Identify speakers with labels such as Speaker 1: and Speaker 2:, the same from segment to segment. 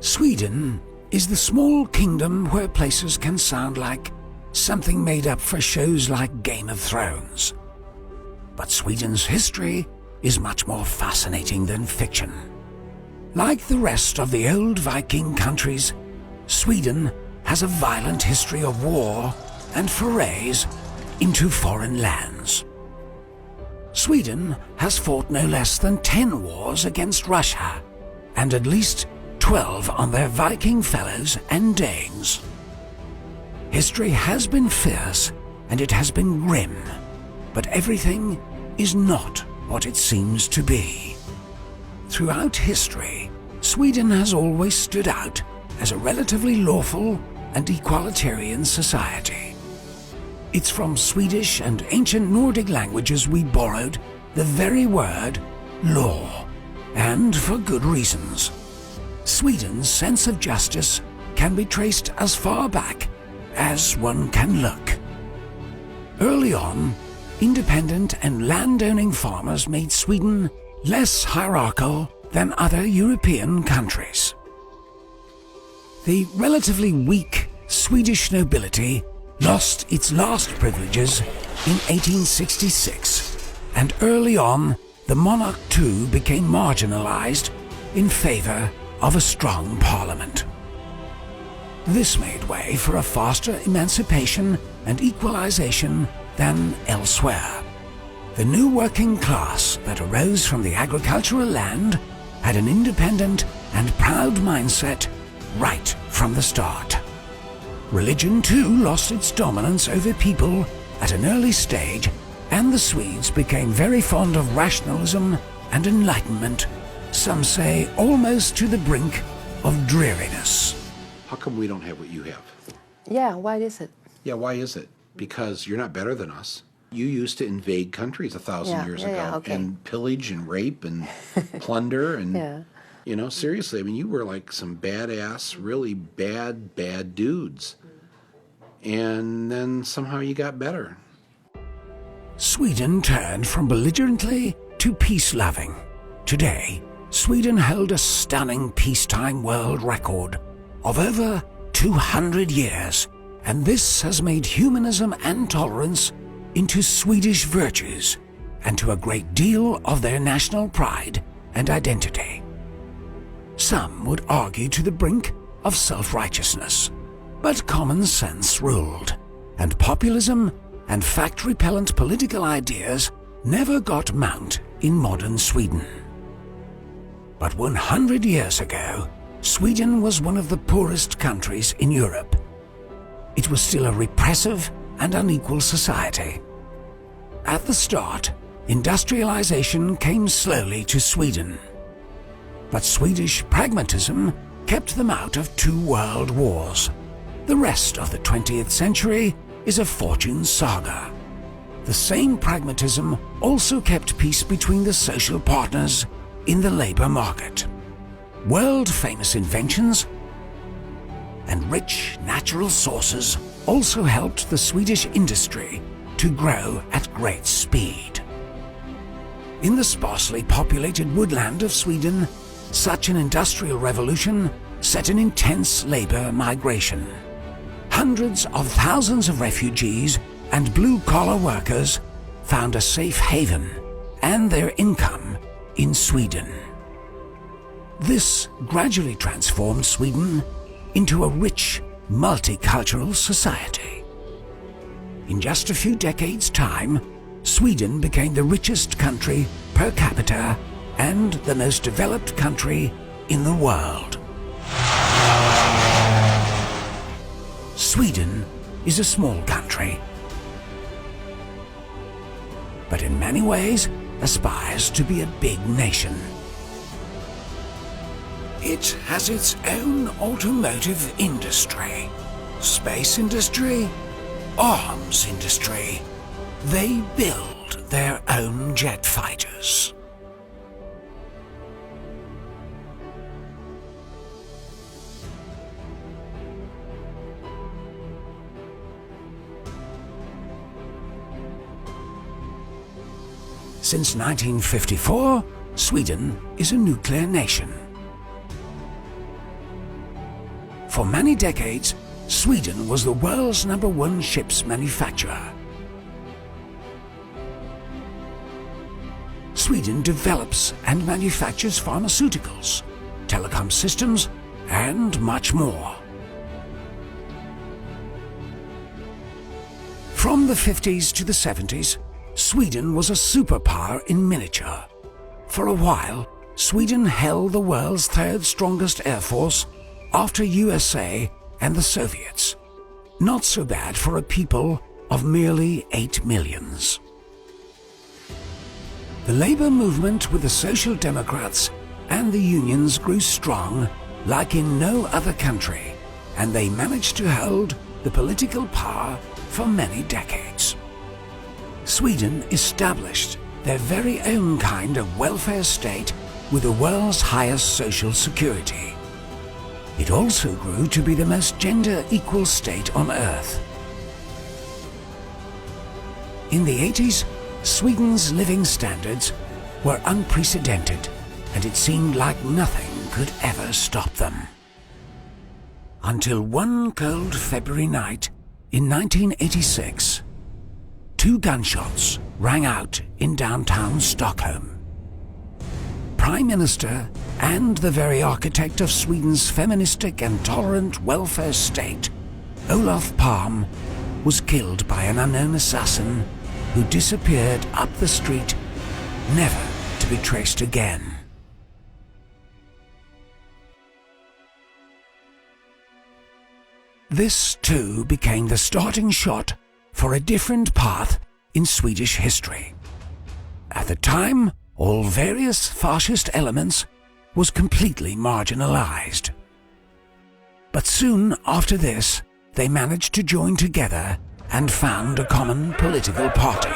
Speaker 1: Sweden is the small kingdom where places can sound like something made up for shows like Game of Thrones. But Sweden's history is much more fascinating than fiction. Like the rest of the old Viking countries, Sweden has a violent history of war and forays into foreign lands. Sweden has fought no less than 10 wars against Russia, and at least 12 on their Viking fellows and Danes. History has been fierce and it has been grim, but everything is not what it seems to be. Throughout history, Sweden has always stood out as a relatively lawful and egalitarian society. It's from Swedish and ancient Nordic languages we borrowed the very word law, and for good reasons. Sweden's sense of justice can be traced as far back as one can look. Early on, independent and landowning farmers made Sweden less hierarchical than other European countries. The relatively weak Swedish nobility lost its last privileges in 1866, and early on the monarch too became marginalized in favor of a strong parliament. This made way for a faster emancipation and equalization than elsewhere. The new working class that arose from the agricultural land had an independent and proud mindset right from the start. Religion too lost its dominance over people at an early stage, and the Swedes became very fond of rationalism and enlightenment, some say almost to the brink of dreariness.
Speaker 2: How come we don't have what you have?
Speaker 3: Yeah, why is it?
Speaker 2: Yeah, why is it? Because you're not better than us. You used to invade countries 1,000 years ago and pillage and rape and plunder and, you know, seriously, I mean, you were like some badass, really bad dudes. And then somehow you got better.
Speaker 1: Sweden turned from belligerently to peace-loving. Today, Sweden held a stunning peacetime world record of over 200 years, and this has made humanism and tolerance into Swedish virtues and to a great deal of their national pride and identity. Some would argue to the brink of self-righteousness, but common sense ruled, and populism and fact-repellent political ideas never got mount in modern Sweden. But 100 years ago, Sweden was one of the poorest countries in Europe. It was still a repressive and unequal society. At the start, industrialization came slowly to Sweden. But Swedish pragmatism kept them out of 2 world wars. The rest of the 20th century is a fortune saga. The same pragmatism also kept peace between the social partners in the labor market. World-famous inventions and rich natural sources also helped the Swedish industry to grow at great speed. In the sparsely populated woodland of Sweden, such an industrial revolution set an intense labor migration. Hundreds of thousands of refugees and blue-collar workers found a safe haven and their income in Sweden. This gradually transformed Sweden into a rich, multicultural society. In just a few decades' time, Sweden became the richest country per capita and the most developed country in the world. Sweden is a small country, but in many ways aspires to be a big nation. It has its own automotive industry, space industry, arms industry. They build their own jet fighters. Since 1954, Sweden is a nuclear nation. For many decades, Sweden was the world's #1 ships manufacturer. Sweden develops and manufactures pharmaceuticals, telecom systems, and much more. From the 50s to the 70s, Sweden was a superpower in miniature. For a while, Sweden held the world's third strongest air force after USA and the Soviets. Not so bad for a people of merely 8 million. The labor movement with the Social Democrats and the unions grew strong like in no other country, and they managed to hold the political power for many decades. Sweden established their very own kind of welfare state with the world's highest social security. It also grew to be the most gender-equal state on earth. In the 80s, Sweden's living standards were unprecedented, and it seemed like nothing could ever stop them. Until one cold February night in 1986, 2 gunshots rang out in downtown Stockholm. Prime Minister and the very architect of Sweden's feministic and tolerant welfare state, Olof Palme, was killed by an unknown assassin who disappeared up the street, never to be traced again. This too became the starting shot for a different path in Swedish history. At the time, all various fascist elements was completely marginalized. But soon after this, they managed to join together and found a common political party.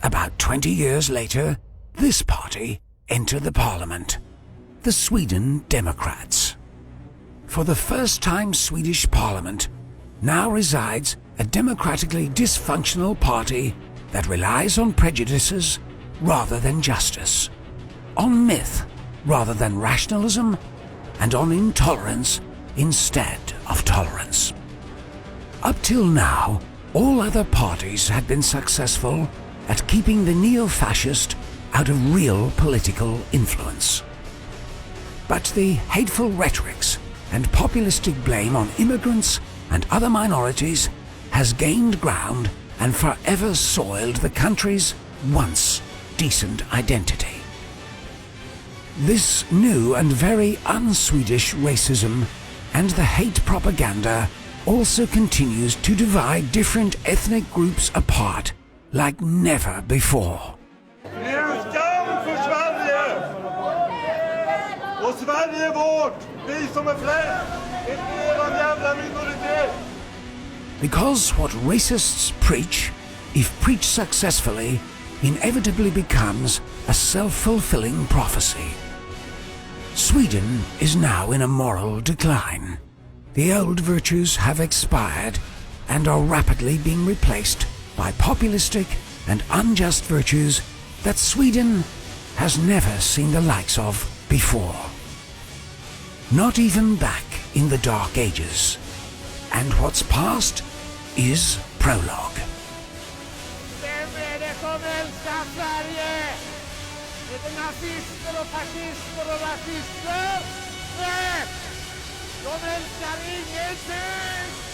Speaker 1: About 20 years later, this party entered the parliament, the Sweden Democrats. For the first time, Swedish parliament now resides a democratically dysfunctional party that relies on prejudices rather than justice, on myth rather than rationalism, and on intolerance instead of tolerance. Up till now, all other parties had been successful at keeping the neo-fascist out of real political influence. But the hateful rhetorics and populistic blame on immigrants and other minorities has gained ground and forever soiled the country's once decent identity. This new and very un-Swedish racism and the hate propaganda also continues to divide different ethnic groups apart like never before. Because what racists preach, if preached successfully, inevitably becomes a self-fulfilling prophecy. Sweden is now in a moral decline. The old virtues have expired and are rapidly being replaced by populistic and unjust virtues that Sweden has never seen the likes of before. Not even back in the Dark Ages. And what's past is prologue.
Speaker 4: Vem är det som älskar Sverige? Är det nazister och fascister och rasister? Nej! De älskar ingenting!